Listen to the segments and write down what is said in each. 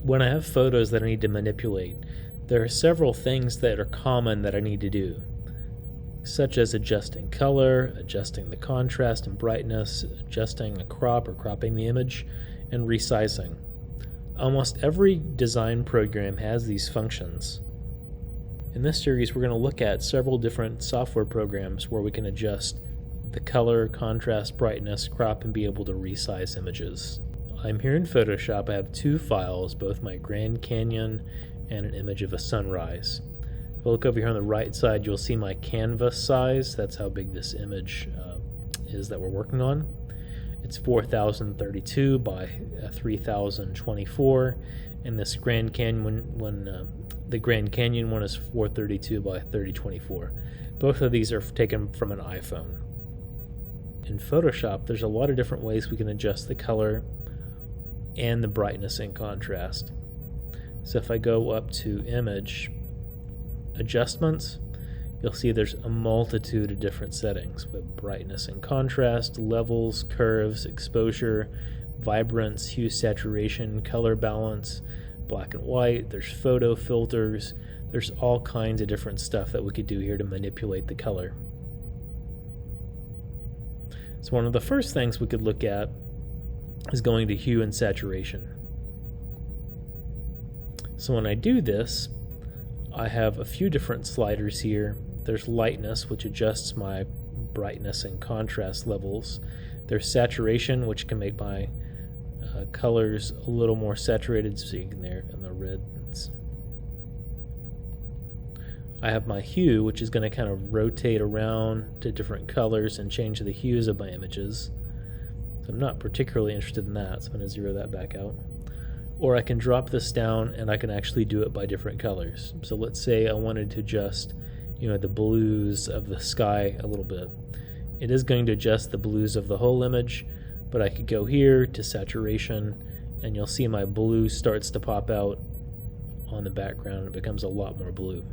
when I have photos that I need to manipulate, there are several things that are common that I need to do, such as adjusting color, adjusting the contrast and brightness, adjusting a crop or cropping the image, and resizing. Almost every design program has these functions. In this series, we're going to look at several different software programs where we can adjust the color, contrast, brightness, crop, and be able to resize images. I'm here in Photoshop. I have two files, both my Grand Canyon and an image of a sunrise. If I look over here on the right side, you'll see my canvas size. That's how big this image is that we're working on. It's 4032 by 3024, and this Grand Canyon one, the Grand Canyon one is 432 by 3024. Both of these are taken from an iPhone. In Photoshop, there's a lot of different ways we can adjust the color and the brightness and contrast. So if I go up to Image, Adjustments, you'll see there's a multitude of different settings with brightness and contrast, levels, curves, exposure, vibrance, hue, saturation, color balance, black and white. There's photo filters. There's all kinds of different stuff that we could do here to manipulate the color. So one of the first things we could look at is going to hue and saturation. So when I do this, I have a few different sliders here. There's lightness, which adjusts my brightness and contrast levels. There's saturation, which can make my colors a little more saturated, so you can there in the reds. I have my hue, which is going to kind of rotate around to different colors and change the hues of my images. So I'm not particularly interested in that, so I'm going to zero that back out. Or I can drop this down and I can actually do it by different colors. So let's say I wanted to adjust, the blues of the sky a little bit. It is going to adjust the blues of the whole image, but I could go here to saturation, and you'll see my blue starts to pop out on the background. It becomes a lot more blue.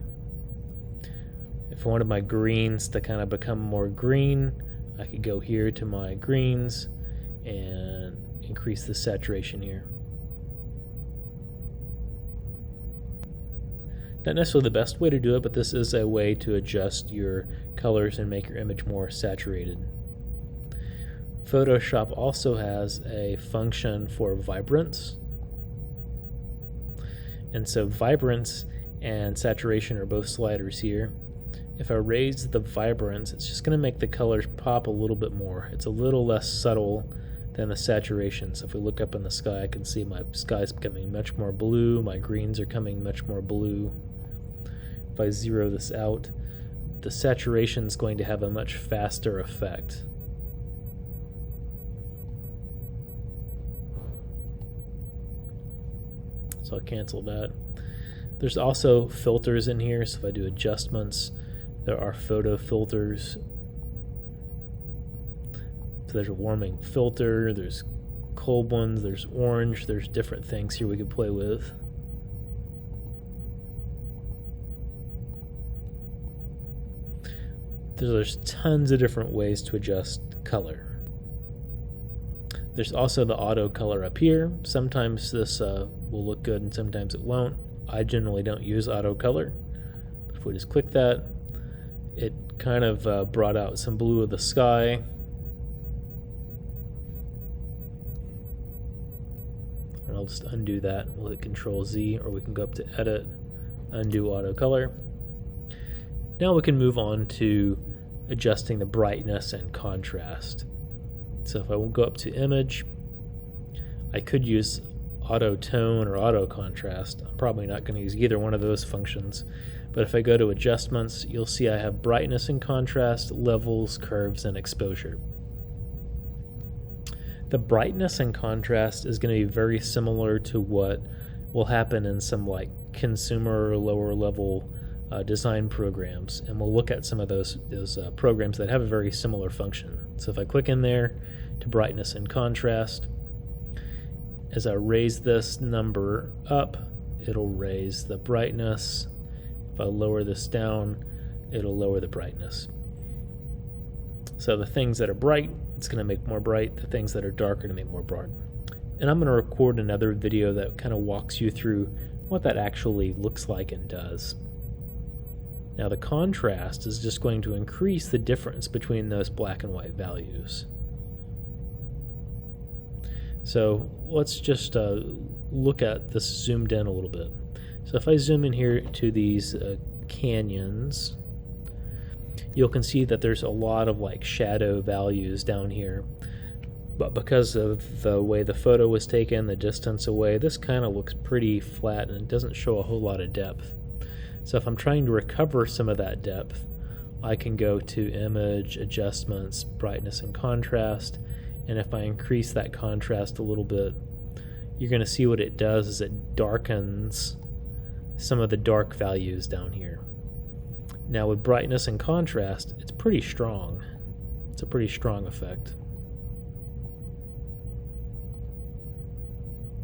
If I wanted my greens to kind of become more green, I could go here to my greens and increase the saturation here. Not necessarily the best way to do it, but this is a way to adjust your colors and make your image more saturated. Photoshop also has a function for vibrance. And so vibrance and saturation are both sliders here. If I raise the vibrance, it's just going to make the colors pop a little bit more. It's a little less subtle than the saturation. So if we look up in the sky, I can see my sky's becoming much more blue. My greens are coming much more blue. If I zero this out, the saturation is going to have a much faster effect. So I'll cancel that. There's also filters in here, so if I do adjustments, there are photo filters. So there's a warming filter, there's cold ones, there's orange, there's different things here we could play with. There's tons of different ways to adjust color. There's also the auto color up here. Sometimes this will look good and sometimes it won't. I generally don't use auto color. But if we just click that, it kind of brought out some blue of the sky. And I'll just undo that. We'll hit Control Z, or we can go up to Edit, Undo Auto Color. Now we can move on to adjusting the brightness and contrast. So if I will go up to Image, I could use Auto Tone or Auto Contrast. I'm probably not going to use either one of those functions. But if I go to Adjustments, you'll see I have brightness and contrast, levels, curves, and exposure. The brightness and contrast is going to be very similar to what will happen in some like consumer or lower level design programs, and we'll look at some of those programs that have a very similar function. So if I click in there to brightness and contrast, as I raise this number up, it'll raise the brightness. If I lower this down, it'll lower the brightness. So the things that are bright, it's going to make more bright. The things that are dark are going to make more bright. And I'm going to record another video that kind of walks you through what that actually looks like and does. Now the contrast is just going to increase the difference between those black and white values. So let's just look at this zoomed in a little bit. So if I zoom in here to these canyons, you can see that there's a lot of like shadow values down here. But because of the way the photo was taken, the distance away, this kind of looks pretty flat and it doesn't show a whole lot of depth. So if I'm trying to recover some of that depth, I can go to Image, Adjustments, Brightness and Contrast, and if I increase that contrast a little bit, you're going to see what it does is it darkens some of the dark values down here. Now with brightness and contrast, it's pretty strong. It's a pretty strong effect.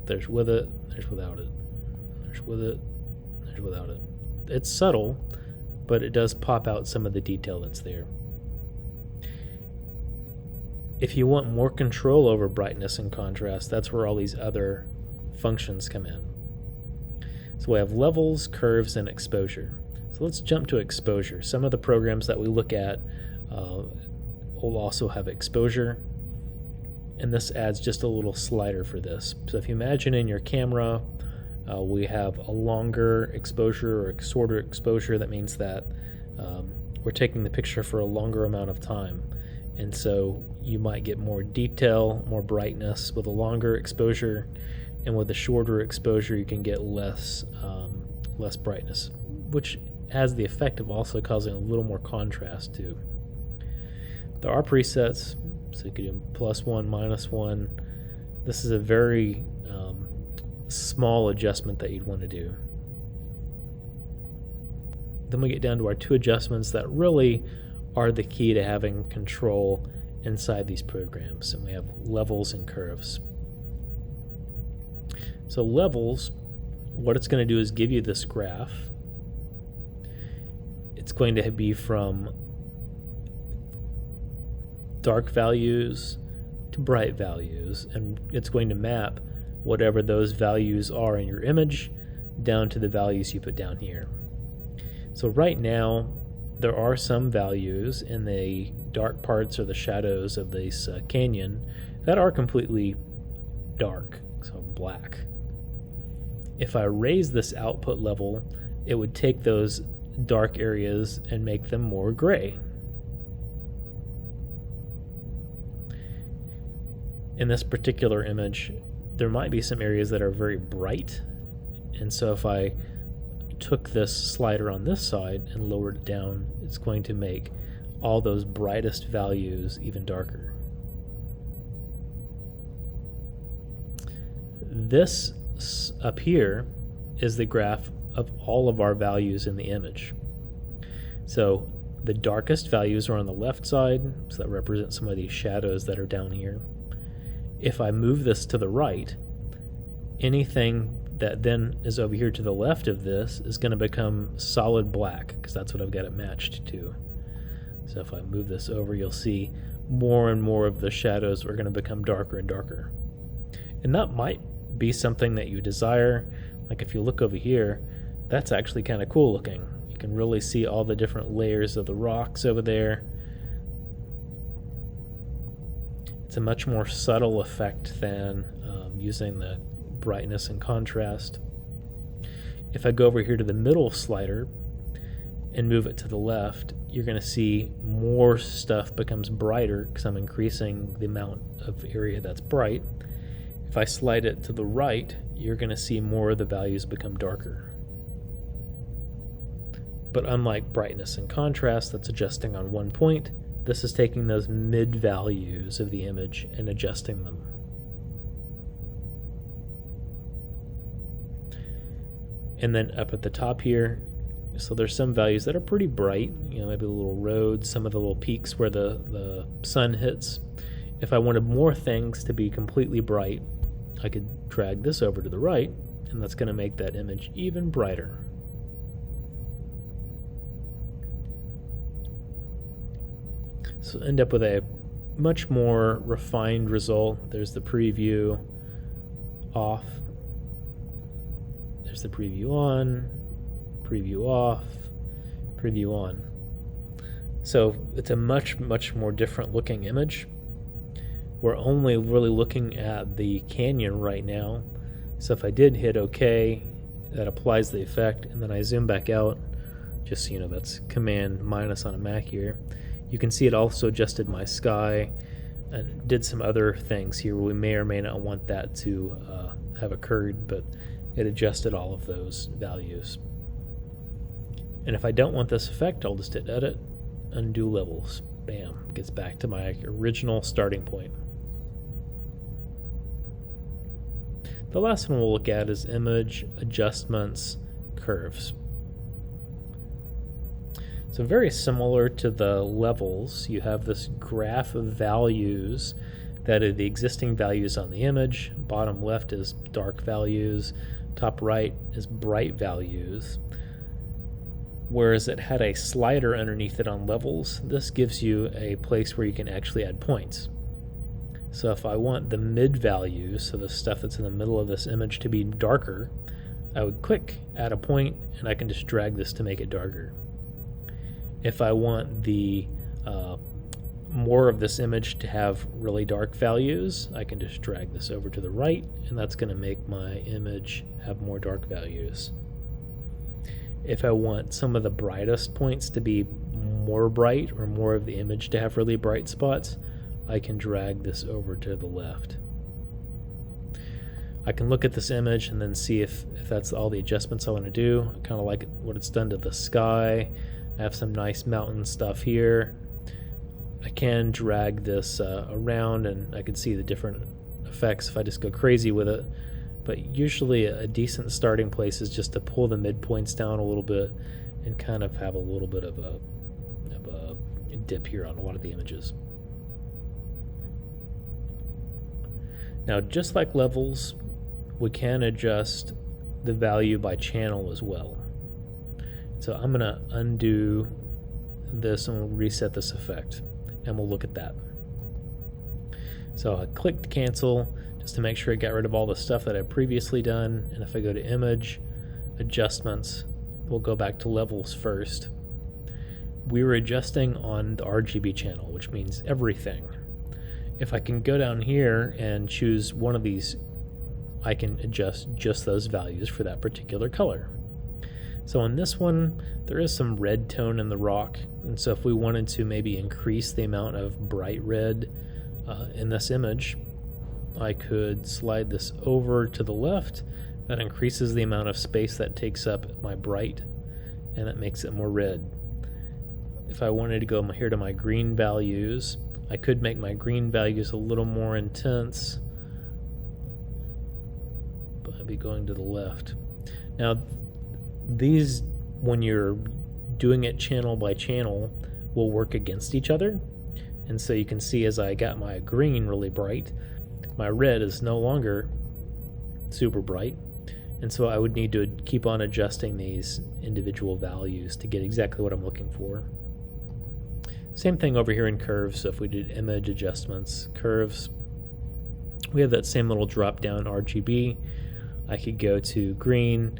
There's with it, there's without it. There's with it, there's without it. It's subtle, but it does pop out some of the detail that's there. If you want more control over brightness and contrast, that's where all these other functions come in. So we have levels, curves, and exposure. So let's jump to exposure. Some of the programs that we look at will also have exposure, and this adds just a little slider for this. So if you imagine in your camera, we have a longer exposure or a shorter exposure. That means that we're taking the picture for a longer amount of time. And so you might get more detail, more brightness with a longer exposure, and with a shorter exposure you can get less brightness, which has the effect of also causing a little more contrast too. There are presets, so you could do +1, -1. This is a very small adjustment that you'd want to do. Then we get down to our two adjustments that really are the key to having control inside these programs, and we have levels and curves. So levels, what it's going to do is give you this graph. It's going to be from dark values to bright values, and it's going to map whatever those values are in your image down to the values you put down here. So right now there are some values in the dark parts or the shadows of this canyon that are completely dark, so black. If I raise this output level, it would take those dark areas and make them more gray. In this particular image, there might be some areas that are very bright, and so if I took this slider on this side and lowered it down, it's going to make all those brightest values even darker. This up here is the graph of all of our values in the image. So the darkest values are on the left side, so that represents some of these shadows that are down here. If I move this to the right, anything that then is over here to the left of this is going to become solid black, because that's what I've got it matched to. So if I move this over, you'll see more and more of the shadows are going to become darker and darker. And that might be something that you desire. Like if you look over here, that's actually kind of cool looking. You can really see all the different layers of the rocks over there. It's a much more subtle effect than using the brightness and contrast. If I go over here to the middle slider and move it to the left, you're going to see more stuff becomes brighter because I'm increasing the amount of area that's bright. If I slide it to the right, you're going to see more of the values become darker. But unlike brightness and contrast, that's adjusting on one point, this is taking those mid values of the image and adjusting them. And then up at the top here, so there's some values that are pretty bright, maybe the little roads, some of the little peaks where the sun hits. If I wanted more things to be completely bright, I could drag this over to the right, and that's going to make that image even brighter. So end up with a much more refined result. There's the preview off. There's the preview on, preview off, preview on. So it's a much more different looking image. We're only really looking at the canyon right now. So if I did hit OK, that applies the effect, and then I zoom back out, just so you know, that's Command minus on a Mac here. You can see it also adjusted my sky and did some other things here where we may or may not want that to have occurred, but it adjusted all of those values. And if I don't want this effect, I'll just hit Edit, Undo Levels. Bam, gets back to my original starting point. The last one we'll look at is Image, Adjustments, Curves. So very similar to the levels, you have this graph of values that are the existing values on the image. Bottom left is dark values, top right is bright values. Whereas it had a slider underneath it on levels, this gives you a place where you can actually add points. So if I want the mid values, so the stuff that's in the middle of this image, to be darker, I would click, add a point, and I can just drag this to make it darker. If I want the more of this image to have really dark values, I can just drag this over to the right, and that's going to make my image have more dark values. If I want some of the brightest points to be more bright, or more of the image to have really bright spots, I can drag this over to the left. I can look at this image and then see if that's all the adjustments I want to do. I kind of like what it's done to the sky. I have some nice mountain stuff here. I can drag this around, and I can see the different effects if I just go crazy with it. But usually a decent starting place is just to pull the midpoints down a little bit and kind of have a little bit of a dip here on a lot of the images. Now, just like levels, we can adjust the value by channel as well. So I'm going to undo this and we'll reset this effect, and we'll look at that. So I clicked cancel just to make sure it got rid of all the stuff that I'd previously done. And if I go to Image, Adjustments, we'll go back to Levels first. We were adjusting on the RGB channel, which means everything. If I can go down here and choose one of these, I can adjust just those values for that particular color. So on this one, there is some red tone in the rock, and so if we wanted to maybe increase the amount of bright red in this image, I could slide this over to the left. That increases the amount of space that takes up my bright, and that makes it more red. If I wanted to go here to my green values, I could make my green values a little more intense, but I'd be going to the left. Now, these, when you're doing it channel by channel, will work against each other. And so you can see as I got my green really bright, my red is no longer super bright. And so I would need to keep on adjusting these individual values to get exactly what I'm looking for. Same thing over here in curves. So if we did Image, Adjustments, Curves, we have that same little drop down RGB. I could go to green.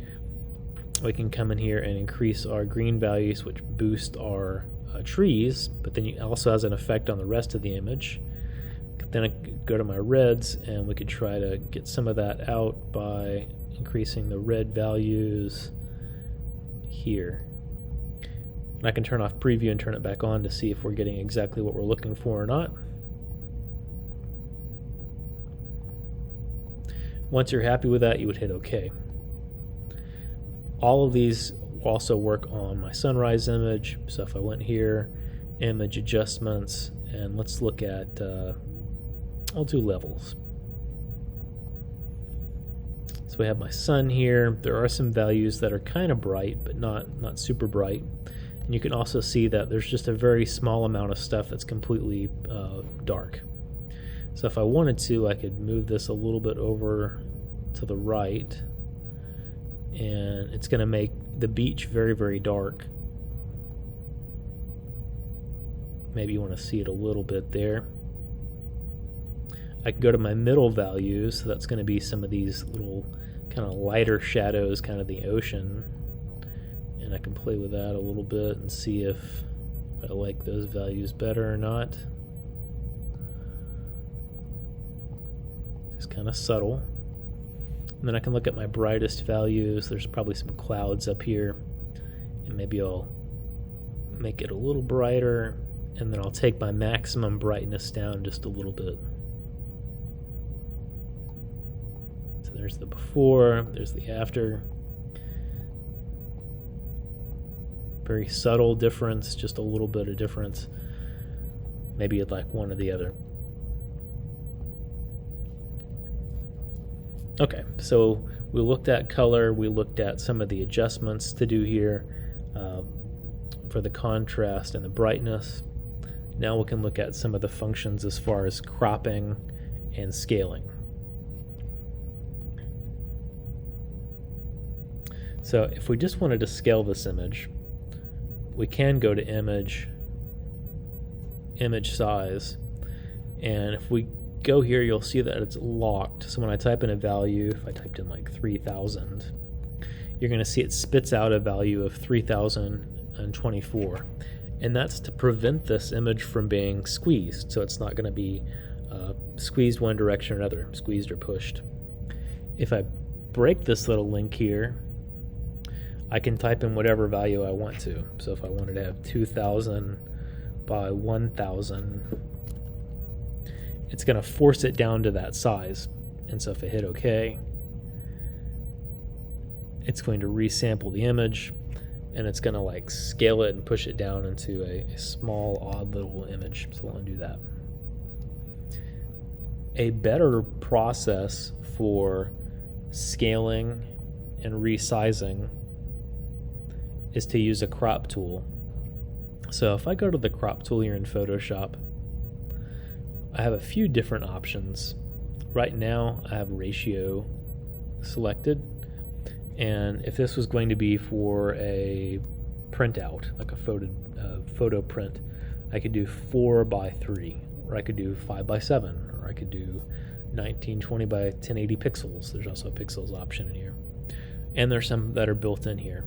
We can come in here and increase our green values, which boost our trees, but then it also has an effect on the rest of the image. Then I could go to my reds, and we could try to get some of that out by increasing the red values here. And I can turn off preview and turn it back on to see if we're getting exactly what we're looking for or not. Once you're happy with that, you would hit OK. All of these will also work on my sunrise image. So if I went here, Image, Adjustments, and let's look at, I'll do Levels. So we have my sun here. There are some values that are kind of bright, but not super bright. And you can also see that there's just a very small amount of stuff that's completely dark. So if I wanted to, I could move this a little bit over to the right, and it's going to make the beach very, very dark. Maybe you want to see it a little bit there. I can go to my middle values, so that's going to be some of these little kind of lighter shadows, kind of the ocean, and I can play with that a little bit and see if I like those values better or not. Just kind of subtle. And then I can look at my brightest values. There's probably some clouds up here, and maybe I'll make it a little brighter, and then I'll take my maximum brightness down just a little bit. So there's the before, there's the after. Very subtle difference, just a little bit of difference. Maybe you'd like one or the other. Okay, so we looked at color, we looked at some of the adjustments to do here for the contrast and the brightness. Now we can look at some of the functions as far as cropping and scaling. So if we just wanted to scale this image, we can go to image size, and if we go here, you'll see that it's locked. So when I type in a value, if I typed in like 3000, you're going to see it spits out a value of 3024, and that's to prevent this image from being squeezed. So it's not going to be squeezed one direction or another, squeezed or pushed. If I break this little link here, I can type in whatever value I want to. So if I wanted to have 2000 by 1000, it's going to force it down to that size. And so if I hit OK, it's going to resample the image, and it's going to like scale it and push it down into a small, odd little image. So I'll undo that. A better process for scaling and resizing is to use a crop tool. So if I go to the crop tool here in Photoshop, I have a few different options. Right now I have ratio selected, and if this was going to be for a printout, like a photo print, I could do 4:3, or I could do 5:7, or I could do 1920 by 1080 pixels. There's also a pixels option in here, and there's some that are built in here.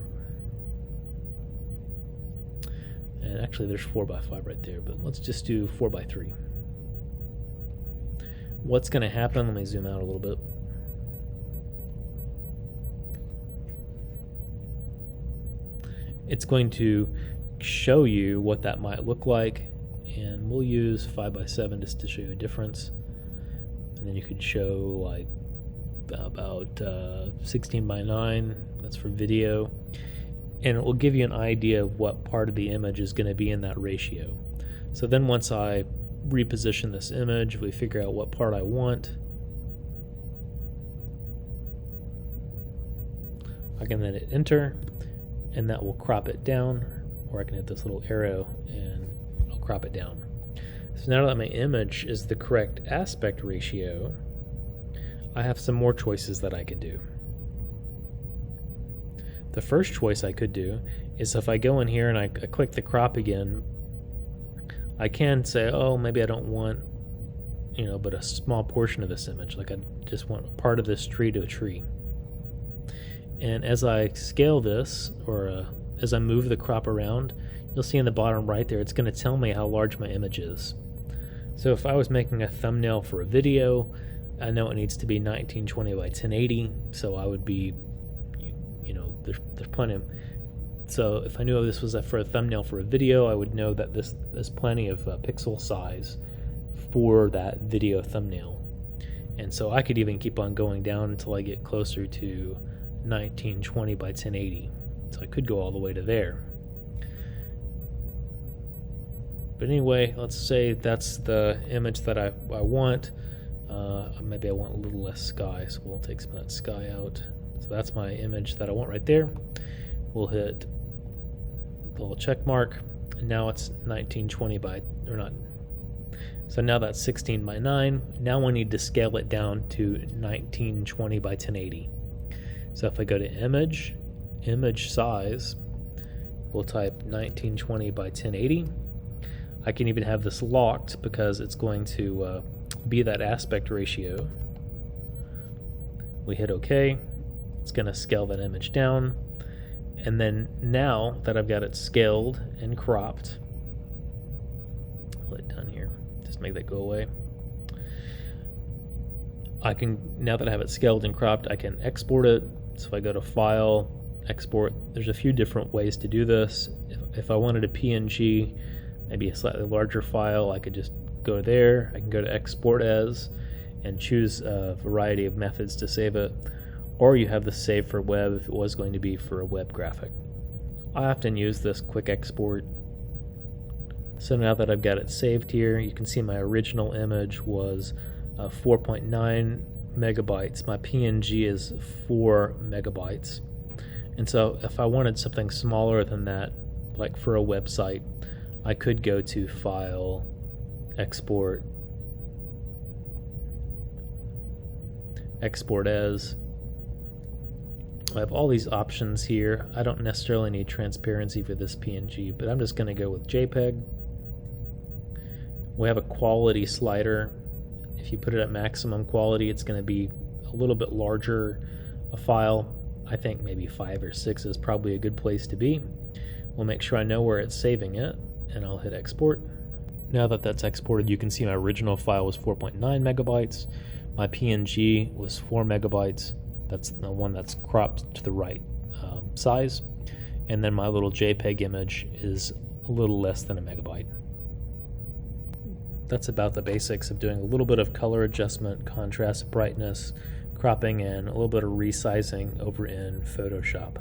And actually there's 4:5 right there, but let's just do 4:3. What's going to happen, let me zoom out a little bit. It's going to show you what that might look like, and we'll use 5:7 just to show you a difference. And then you could show like about 16:9, that's for video. And it will give you an idea of what part of the image is going to be in that ratio. So then once I reposition this image, we figure out what part I want, I can then hit enter, and that will crop it down, or I can hit this little arrow and I'll crop it down. So now that my image is the correct aspect ratio, I have some more choices that I could do. The first choice I could do is if I go in here and I click the crop again, I can say, oh, maybe I don't want, but a small portion of this image. Like I just want part of this tree to a tree. And as I scale this, or as I move the crop around, you'll see in the bottom right there, it's going to tell me how large my image is. So if I was making a thumbnail for a video, I know it needs to be 1920 by 1080, so I would be, there's plenty of. So if I knew this was for a thumbnail for a video, I would know that there's plenty of pixel size for that video thumbnail. And so I could even keep on going down until I get closer to 1920 by 1080. So I could go all the way to there. But anyway, let's say that's the image that I want. Maybe I want a little less sky, so we'll take some of that sky out. So that's my image that I want right there. We'll hit the little check mark, and now it's 1920 by, or not. So now that's 16:9. Now we need to scale it down to 1920 by 1080. So if I go to image size, we'll type 1920 by 1080. I can even have this locked because it's going to be that aspect ratio. We hit OK. It's going to scale that image down. And then now that I've got it scaled and cropped, let done here, just make that go away. Now that I have it scaled and cropped, I can export it. So if I go to File, Export, there's a few different ways to do this. If I wanted a PNG, maybe a slightly larger file, I could just go there. I can go to Export As and choose a variety of methods to save it. Or you have the Save for Web if it was going to be for a web graphic. I often use this quick export. So now that I've got it saved here, you can see my original image was 4.9 megabytes. My PNG is 4 megabytes. And so if I wanted something smaller than that, like for a website, I could go to File, Export, Export As. I have all these options here. I don't necessarily need transparency for this PNG, but I'm just going to go with JPEG. We have a quality slider. If you put it at maximum quality, it's going to be a little bit larger a file. I think maybe 5 or 6 is probably a good place to be. We'll make sure I know where it's saving it, and I'll hit export. Now that that's exported, you can see my original file was 4.9 megabytes. My PNG was 4 megabytes. That's the one that's cropped to the right size. And then my little JPEG image is a little less than a megabyte. That's about the basics of doing a little bit of color adjustment, contrast, brightness, cropping, and a little bit of resizing over in Photoshop.